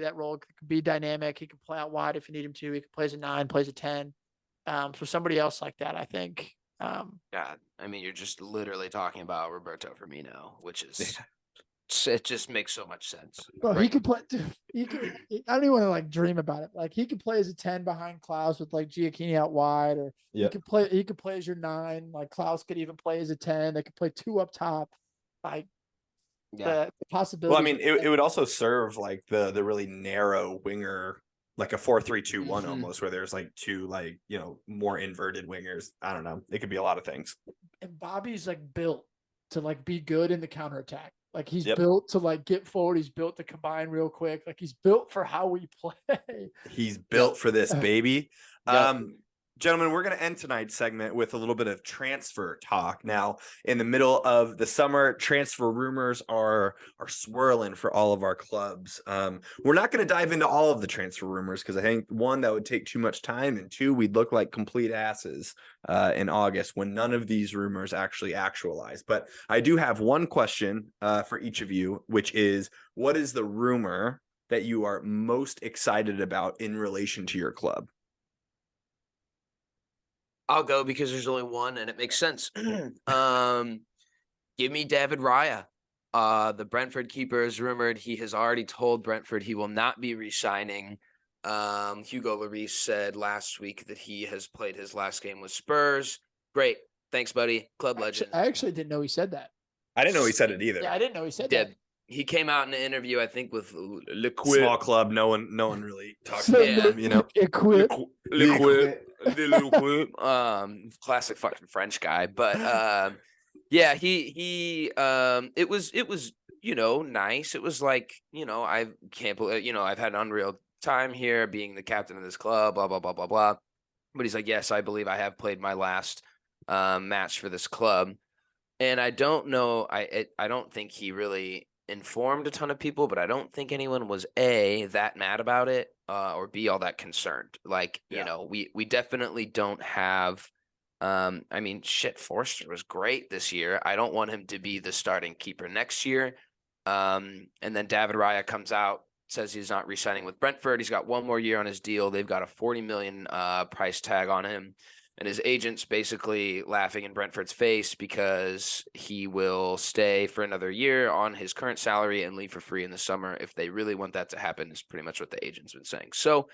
Speaker 2: that role, can be dynamic. He can play out wide if you need him to. He can play as a 9, plays a 10. So somebody else like that, I think.
Speaker 3: God, I mean, you're just literally talking about Roberto Firmino, which is it just makes so much sense.
Speaker 2: Bro, he
Speaker 3: Right.
Speaker 2: could play. Dude, I don't even want to like dream about it. Like he could play as a 10 behind Klaus with like Giacchini out wide, or
Speaker 1: Yep.
Speaker 2: he could play as your 9. Like Klaus could even play as a 10. They could play 2 up top. Like
Speaker 3: Yeah.
Speaker 2: the possibility.
Speaker 1: Well, I mean, it would also serve like the really narrow winger, like a 4-3-2-1
Speaker 3: Mhm.
Speaker 1: almost, where there's like 2 like, you know, more inverted wingers. I don't know. It could be a lot of things.
Speaker 2: And Bobby's like built to like be good in the counterattack. Like he's
Speaker 1: Yep.
Speaker 2: built to like get forward. He's built to combine real quick. Like he's built for how we play.
Speaker 1: He's built for this, baby.
Speaker 3: Yep.
Speaker 1: Gentlemen, we're going to end tonight's segment with a little bit of transfer talk. Now, in the middle of the summer, transfer rumors are swirling for all of our clubs. We're not going to dive into all of the transfer rumors because I think, one, that would take too much time, and 2, we'd look like complete asses in August when none of these rumors actually actualize. But I do have one question for each of you, which is, what is the rumor that you are most excited about in relation to your club?
Speaker 3: I'll go because there's only one and it makes sense. Give me David Raya. The Brentford keeper is rumored. He has already told Brentford he will not be re-signing. Hugo Lloris said last week that he has played his last game with Spurs. Great. Thanks, buddy. Club legend.
Speaker 2: I actually didn't know he said that.
Speaker 1: I didn't know he said it either.
Speaker 2: Yeah, I didn't know he said
Speaker 3: Did.
Speaker 2: that.
Speaker 3: He came out in an interview, I think, with
Speaker 1: Small club, no one really talks
Speaker 2: So
Speaker 1: about
Speaker 3: Yeah.
Speaker 1: them, you know.
Speaker 2: Equip.
Speaker 3: Classic fucking French guy. But yeah, he it was nice. It was like, I can't believe, I've had an unreal time here being the captain of this club, blah blah blah blah blah. But he's like, yes, I believe I have played my last match for this club. And I don't know, I don't think he really informed a ton of people, but I don't think anyone was A, that mad about it, or B, all that concerned. Like, we definitely don't have, I mean, shit, Forster was great this year. I don't want him to be the starting keeper next year. And then David Raya comes out, says he's not re-signing with Brentford. He's got 1 more year on his deal. They've got a 40 million price tag on him. And his agent's basically laughing in Brentford's face because he will stay for another year on his current salary and leave for free in the summer. If they really want that to happen, is pretty much what the agent's been saying. So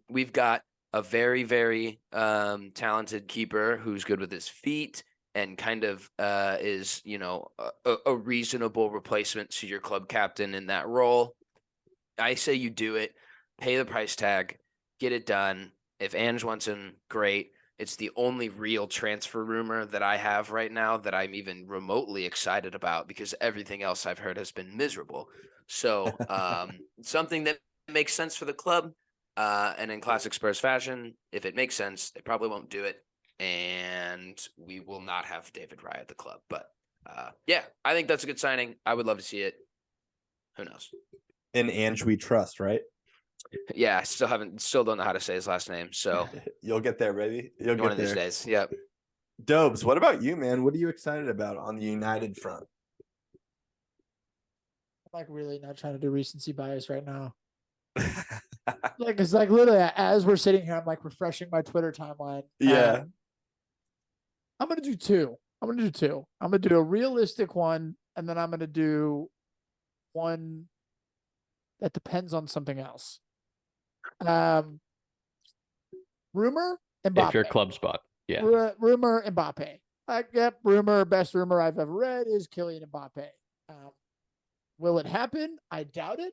Speaker 3: we've got a very, very talented keeper who's good with his feet and kind of is, a reasonable replacement to your club captain in that role. I say you do it, pay the price tag, get it done. If Ange wants him, great. It's the only real transfer rumor that I have right now that I'm even remotely excited about because everything else I've heard has been miserable. So something that makes sense for the club. And in classic Spurs fashion, if it makes sense, they probably won't do it. And we will not have David Raya at the club. But yeah, I think that's a good signing. I would love to see it. Who knows?
Speaker 1: In Ange we trust, right?
Speaker 3: Yeah, I still don't know how to say his last name. So
Speaker 1: You'll get there, baby. You'll
Speaker 3: one
Speaker 1: get
Speaker 3: of these
Speaker 1: there.
Speaker 3: days. Yep.
Speaker 1: Dobes, what about you, man? What are you excited about on the United front?
Speaker 2: I'm like really not trying to do recency bias right now. Like it's like literally as we're sitting here, I'm like refreshing my Twitter timeline.
Speaker 1: Yeah.
Speaker 2: I'm gonna do 2. I'm gonna do a realistic one, and then I'm gonna do one that depends on something else. Rumor Mbappe.
Speaker 4: If your club spot. Yeah.
Speaker 2: Rumor Mbappe. Rumor. Best rumor I've ever read is Kylian Mbappe. Will it happen? I doubt it,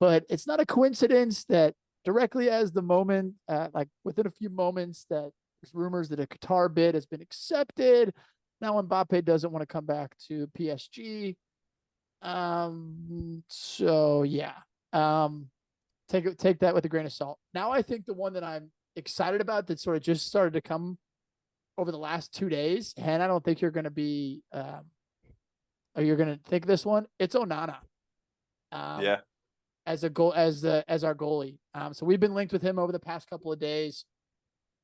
Speaker 2: but it's not a coincidence that directly as the moment, like within a few moments that There's rumors that a Qatar bid has been accepted. Now Mbappe doesn't want to come back to PSG. So yeah. Take that with a grain of salt. Now I think the one that I'm excited about that sort of just started to come over the last 2 days, and I don't think you're going to be, or you're going to think this one. It's Onana.
Speaker 1: Yeah.
Speaker 2: As our goalie. So we've been linked with him over the past couple of days.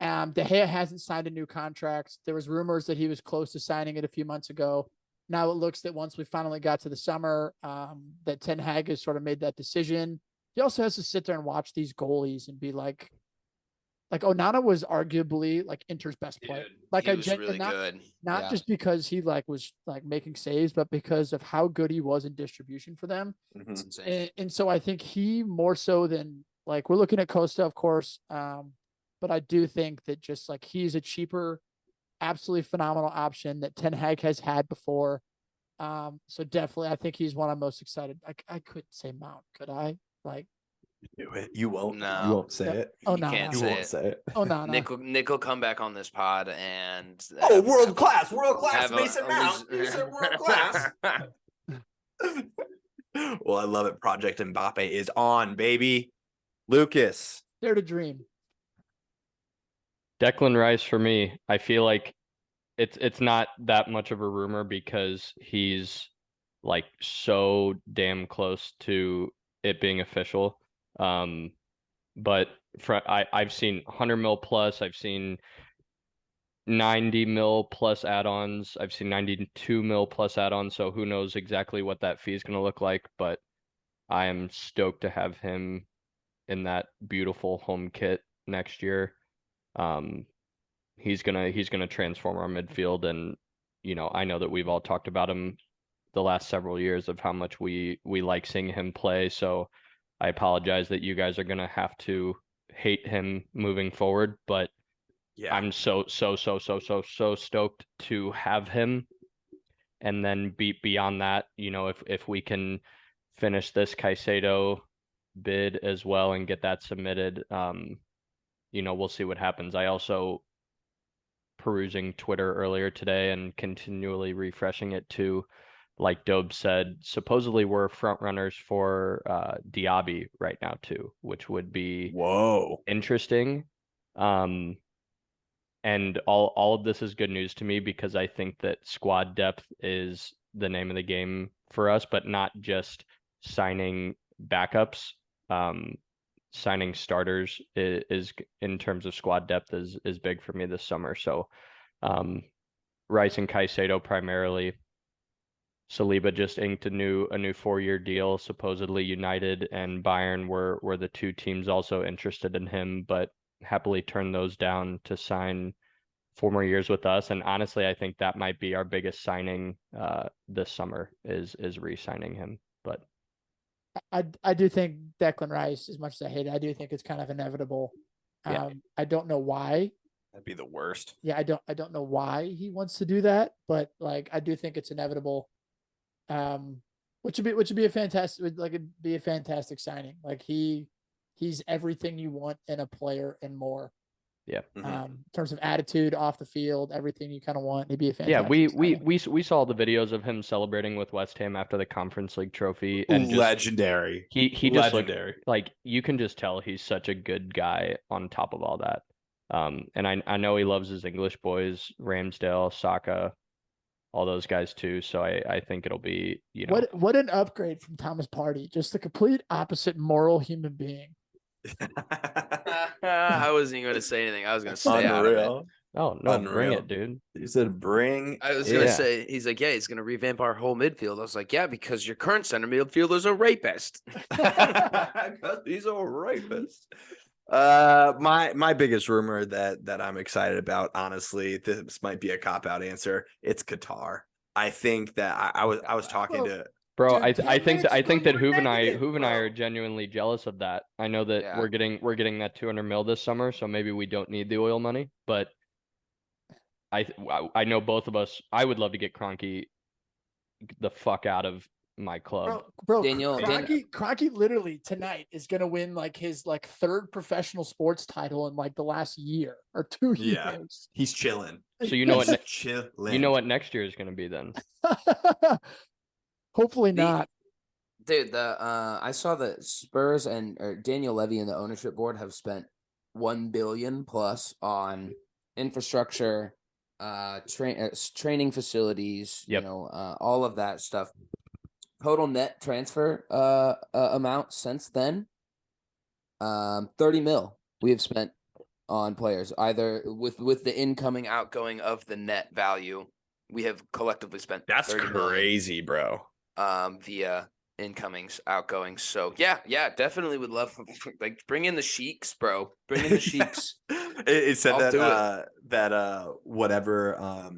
Speaker 2: De Gea hasn't signed a new contract. There was rumors that he was close to signing it a few months ago. Now it looks that once we finally got to the summer, that Ten Hag has sort of made that decision. He also has to sit there and watch these goalies and be like Onana was arguably like Inter's best player.
Speaker 3: Dude,
Speaker 2: Like
Speaker 3: he was really
Speaker 2: not,
Speaker 3: good.
Speaker 2: not
Speaker 3: Yeah.
Speaker 2: just because he was making saves, but because of how good he was in distribution for them.
Speaker 3: It's insane.
Speaker 2: And so I think he more so than we're looking at Costa, of course. But I do think that just he's a cheaper, absolutely phenomenal option that Ten Hag has had before. So definitely I think he's one I'm most excited. I couldn't say Mount, could I?
Speaker 1: Do it. You won't.
Speaker 5: No.
Speaker 1: You won't say it.
Speaker 2: Oh,
Speaker 5: You
Speaker 2: no,
Speaker 5: can't
Speaker 1: You
Speaker 5: say
Speaker 1: won't
Speaker 5: it.
Speaker 1: say it.
Speaker 2: Onana.
Speaker 5: Nick will come back on this pod and
Speaker 1: Oh, world class
Speaker 5: have
Speaker 1: Mason Mount. You said world class. Well, I love it. Project Mbappe is on, baby. Lucas.
Speaker 2: Dare to dream.
Speaker 4: Declan Rice for me. I feel like it's not that much of a rumor because he's so damn close to it being official. But I've seen 100 mil plus. I've seen 90 mil plus add-ons. I've seen 92 mil plus add-ons. So who knows exactly what that fee is going to look like. But I am stoked to have him in that beautiful home kit next year. He's gonna transform our midfield, and I know that we've all talked about him the last several years of how much we like seeing him play. So I apologize that you guys are gonna have to hate him moving forward, but
Speaker 1: Yeah.
Speaker 4: I'm so stoked to have him. And then beyond that, if we can finish this Caicedo bid as well and get that submitted, we'll see what happens. I also perusing Twitter earlier today and continually refreshing it too. Like Dobe said, supposedly we're front runners for Diaby right now too, which would be interesting. And all of this is good news to me because I think that squad depth is the name of the game for us, but not just signing backups. Signing starters is in terms of squad depth is big for me this summer. So Rice and Caicedo primarily. Saliba just inked a new 4-year deal. Supposedly United and Bayern were the two teams also interested in him, but happily turned those down to sign 4 more years with us. And honestly, I think that might be our biggest signing this summer is re-signing him. But
Speaker 2: I do think Declan Rice, as much as I hate it, I do think it's kind of inevitable.
Speaker 4: Yeah.
Speaker 2: I don't know why.
Speaker 1: That'd be the worst.
Speaker 2: Yeah, I don't know why he wants to do that, but I do think it's inevitable. Which would be a fantastic it'd be a fantastic signing. He's everything you want in a player and more.
Speaker 4: Yeah.
Speaker 2: In terms of attitude off the field, everything you kind of want. He'd be a fantastic.
Speaker 4: Yeah,
Speaker 2: signing.
Speaker 4: we saw the videos of him celebrating with West Ham after the Conference League trophy, and
Speaker 1: legendary.
Speaker 4: He just looked
Speaker 1: legendary.
Speaker 4: like you can just tell he's such a good guy on top of all that. And I know he loves his English boys, Ramsdale, Saka, all those guys too. So I think it'll be
Speaker 2: what an upgrade from Thomas Partey. Just the complete opposite moral human being.
Speaker 5: I wasn't even going to say anything. I was going to stay out of it.
Speaker 1: Unreal.
Speaker 4: Oh no, bring
Speaker 1: Unreal.
Speaker 4: it, dude.
Speaker 1: You said bring.
Speaker 5: I was going to
Speaker 1: it.
Speaker 5: say, he's like, yeah, he's going to revamp our whole midfield. I was like, yeah, because your current center midfielders are rapist.
Speaker 1: He's a rapist. My biggest rumor that I'm excited about, honestly, this might be a cop-out answer. It's Qatar. I think that I was talking to
Speaker 4: Bro,
Speaker 2: Dude,
Speaker 4: I think that
Speaker 1: you were
Speaker 4: Hoove and I
Speaker 1: negative,
Speaker 4: are
Speaker 1: bro.
Speaker 4: genuinely jealous of that. I know that
Speaker 5: Yeah.
Speaker 4: we're getting that 200 mil this summer, so maybe we don't need the oil money. But I know both of us. I would love to get Kroenke the fuck out of my club.
Speaker 2: Bro,
Speaker 3: Daniel-
Speaker 2: Kroenke literally tonight is gonna win like his third professional sports title in like the last year or 2
Speaker 1: Yeah.
Speaker 2: years.
Speaker 1: He's chilling.
Speaker 4: So you know what?
Speaker 1: He's chilling.
Speaker 4: You know what next year is going to be then.
Speaker 2: Hopefully not.
Speaker 3: Dude, I saw that Spurs and Daniel Levy and the ownership board have spent $1 billion plus on infrastructure, training facilities,
Speaker 4: Yep.
Speaker 3: all of that stuff. Total net transfer amount since then, 30 mil we have spent on players, either with the incoming, outgoing of the net value. We have collectively spent
Speaker 1: That's
Speaker 3: 30 million,
Speaker 1: crazy, bro.
Speaker 3: via incomings, outgoings. So yeah, definitely would love like bring in the sheiks, bro. Bring in the sheiks.
Speaker 1: It said
Speaker 3: I'll
Speaker 1: that
Speaker 3: do it.
Speaker 1: whatever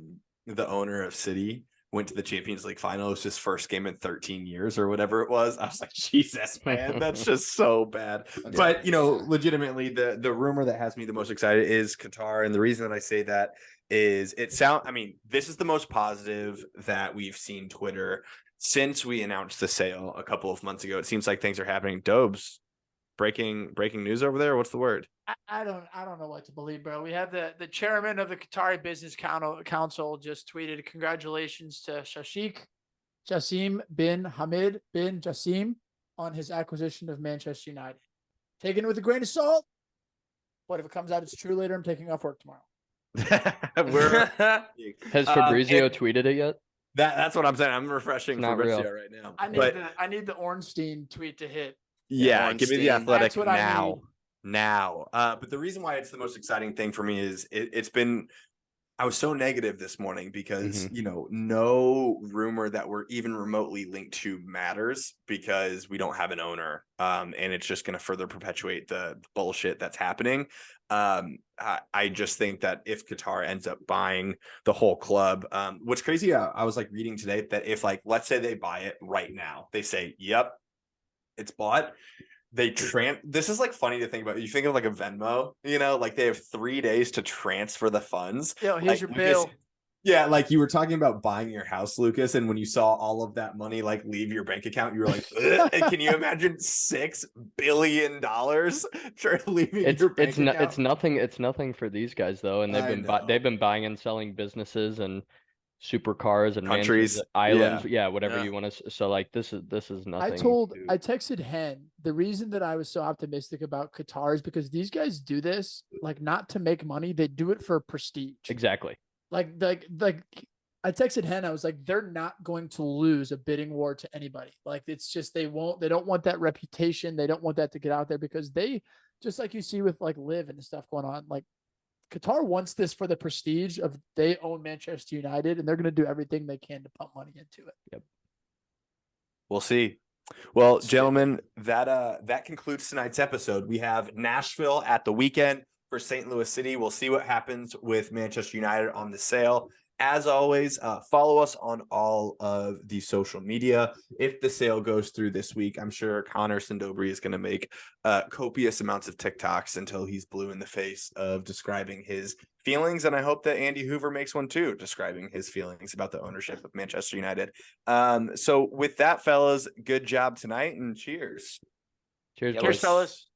Speaker 1: the owner of City went to the Champions League final. It was his first game in 13 years or whatever it was. I was like, Jesus, man, that's just so bad. But legitimately, the rumor that has me the most excited is Qatar, and the reason that I say that is this is the most positive that we've seen Twitter since we announced the sale a couple of months ago. It seems like things are happening. Dobes, breaking news over there. What's the word?
Speaker 2: I don't know what to believe, bro. We have the chairman of the Qatari Business Council just tweeted congratulations to Sheikh Jassim bin Hamid bin Jassim on his acquisition of Manchester United. Taken it with a grain of salt, but if it comes out it's true later, I'm taking off work tomorrow.
Speaker 4: Has Fabrizio tweeted it yet?
Speaker 1: That's what I'm saying. I'm refreshing
Speaker 4: It's not
Speaker 1: Fabrizio
Speaker 4: real.
Speaker 1: right now.
Speaker 2: I need the Ornstein tweet to hit.
Speaker 1: Yeah, give me the
Speaker 3: Ornstein.
Speaker 1: Athletic
Speaker 2: That's what I
Speaker 1: now.
Speaker 2: need.
Speaker 1: Now. But the reason why it's the most exciting thing for me is I was so negative this morning because, no rumor that we're even remotely linked to matters because we don't have an owner. And it's just going to further perpetuate the bullshit that's happening. I just think that if Qatar ends up buying the whole club, what's crazy, I was like reading today that if let's say they buy it right now, they say, yep, it's bought. This is funny to think about. You think of a Venmo, they have 3 days to transfer the funds.
Speaker 2: Yo, here's your
Speaker 1: Lucas,
Speaker 2: bill.
Speaker 1: yeah, you were talking about buying your house, Lucas, and when you saw all of that money leave your bank account, you were like, ugh. And can you imagine $6 billion leaving your bank account?
Speaker 4: It's nothing for these guys though, and they've been buying and selling businesses and supercars and
Speaker 1: Countries,
Speaker 4: mansions, islands, whatever you want to. So this is nothing.
Speaker 2: I texted Hen. The reason that I was so optimistic about Qatar is because these guys do this not to make money. They do it for prestige.
Speaker 4: Exactly.
Speaker 2: I texted Hen. I was like, they're not going to lose a bidding war to anybody. It's just they don't want that reputation. They don't want that to get out there because they, just like you see with Liv and stuff going on, Qatar wants this for the prestige of they own Manchester United and they're going to do everything they can to pump money into it.
Speaker 4: Yep.
Speaker 1: We'll see. Well, gentlemen, that concludes tonight's episode. We have Nashville at the weekend for St. Louis City. We'll see what happens with Manchester United on the sale. As always, follow us on all of the social media. If the sale goes through this week, I'm sure Connor Sindobri is going to make copious amounts of TikToks until he's blue in the face of describing his feelings. And I hope that Andy Hoover makes one too, describing his feelings about the ownership of Manchester United. So with that, fellas, good job tonight and cheers.
Speaker 4: Cheers,
Speaker 2: Cheers, fellas.